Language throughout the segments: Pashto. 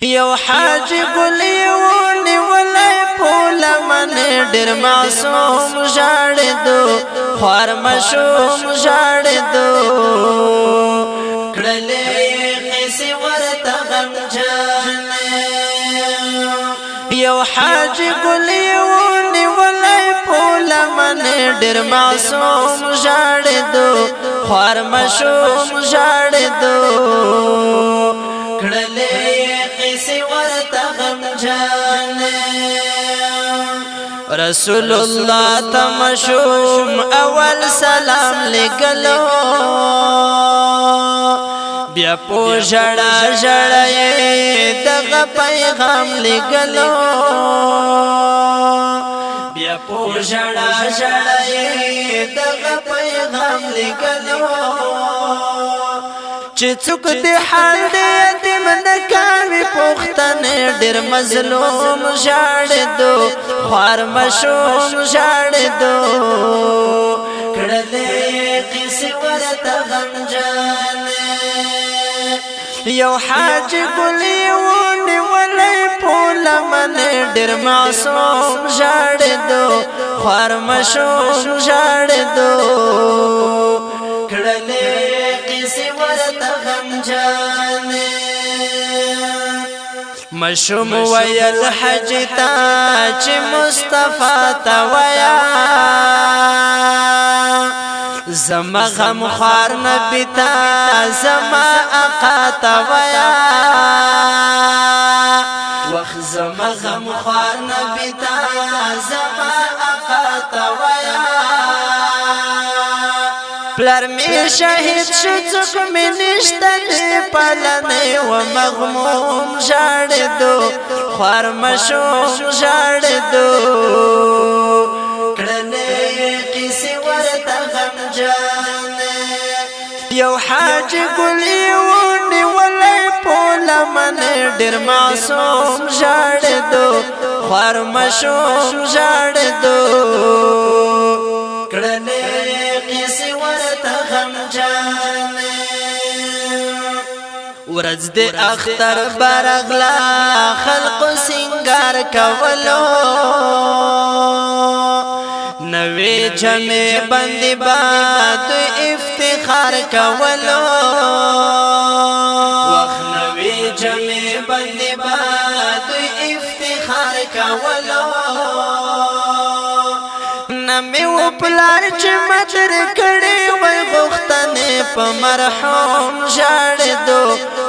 یو حاج ګلی ونی ولای پولا من ډیر معصوم ژړېدو خوار مشوم ژړېدو کړلې قصې ورته غمجن یو حاج ګلی ونی ولای پولا من ډیر معصوم ژړېدو خوار مشوم ژړېدو کړلې رسول الله تمشوم اول سلام لګلو بیا پو ژړا ژړا دغه پیغام لګلو بیا پو ژړا ژړا دغه پیغام لګلو چې څوک دې حال دې یتیم نه کوي پښتنې ډېر مظلوم ژړېدو خوار مشوم ژړېدو کړلې قصې ورته غمجن یو حاج ګلی ونی ولای پولا من ډېر معصوم ژړېدو خوار مشوم ژړېدو کړلې مشوم ویل حج تا چې مصطفی تا ویا زما غم خوار نبی تا زما آقا تا ویا وخ زما غم خوار نبی تا زما آقا تا ویا پلار می شهید شو څوک می نشته پلنې و مغموم ژړېدو خوار مشوم ژړېدو کړلې قصې ورته غمجن یو حاج ګلی ونی ولای پولا من ډېر معصوم ژړېدو خوار مشوم ژړېدو کړلې ورځ د اختر برغلا خلق سنگار کولو نوې جمع بندي باد افتخار کولو وخت نوې جمع بندي باد افتخار کولو نمې و پلار چې مدر کړي وای غختنې په مرحوم ژړېدو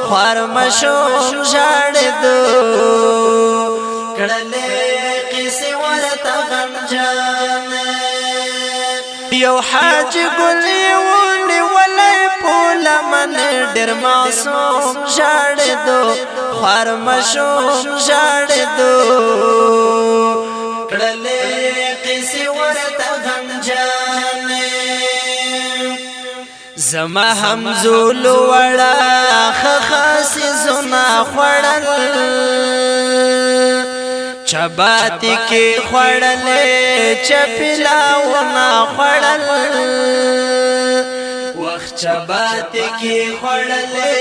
خوار مشوم ژړېدو کړلې قصې ورته غمجن یو حاج ګلی ونی ولای پولا من ډېر معصوم ژړېدو خوار مشوم ژړېدو کړلې قصې ورته غمجن زما همزول وړا خاص زنا خړل چباتی کې خړلې چپلاونا خړل وخت چباتی کې خړلې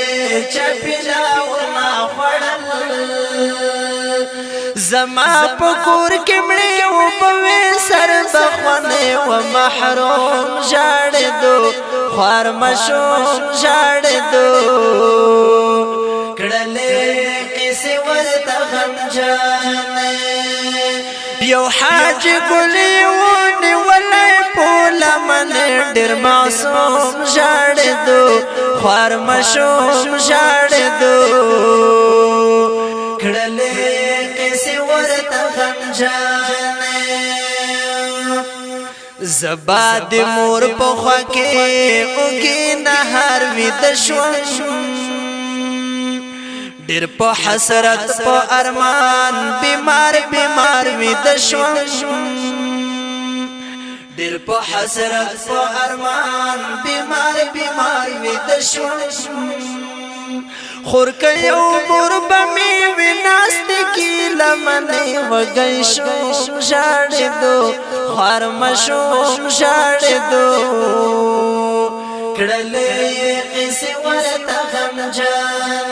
چپلاونا خړل زما پکور کې مړې و په سر بخونه و محروم ژړېدو خوار مشوم ژړېدو کړلې قصې ورته غمجن یو حاج ګلی ونی ولای پولا من ډېر معصوم ژړېدو خوار مشوم ژړېدو کړلې قصې ورته غمجن زبا د مور په خوا کې اوږې نهار ویده شوم ډېر په حسرت په ارمان بیمار بیمار ویده شوم ډېر په حسرت په ارمان بیمار بیمار ویده شوم خور کيو مور بمي ویناست کی لمنې وګی شو ژړېدو خوار مشوم ژړېدو کړلې قصې ورته غمجن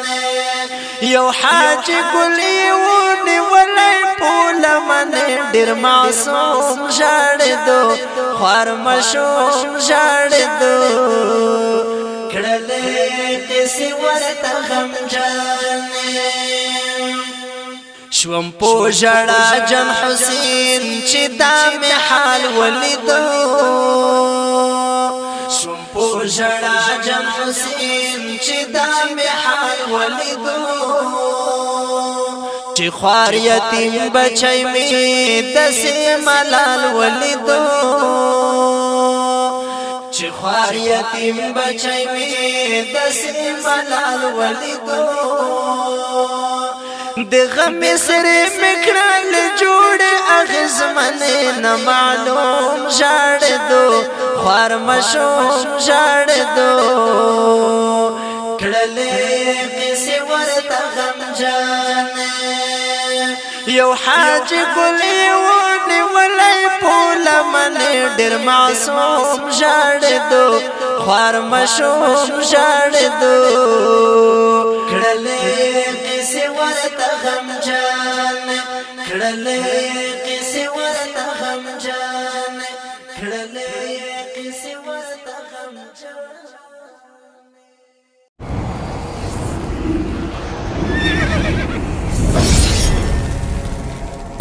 یو حاج ګلی ونی ولای پول من ډیر معصوم ژړېدو خوار مشوم ژړېدو کړلې کیسې ورته غمجن شوم په ژړا جان حسین چې دا مې حال ولیدو شوم په ژړا جان حسین چې دا مې حال ولیدو چې خوار یتیم بچی مې داسې ملال ولیدو چې خوار یتیم بچی مې داسې ملال ولیدو د غم سره مکړل جوړ اغزمن نه معلوم ژړېدو خوار مشوم ژړېدو کړلې کیسې ورته غمجن یو حاج ګلی ونی ولای پول من ډیر معصوم ژړېدو خوار مشوم ژړېدو کړلې کیسې ورته غمجن کړلې کیسې ورته غمجن کړلې کیسې ورته غمجن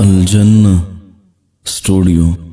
الجنة ستوديو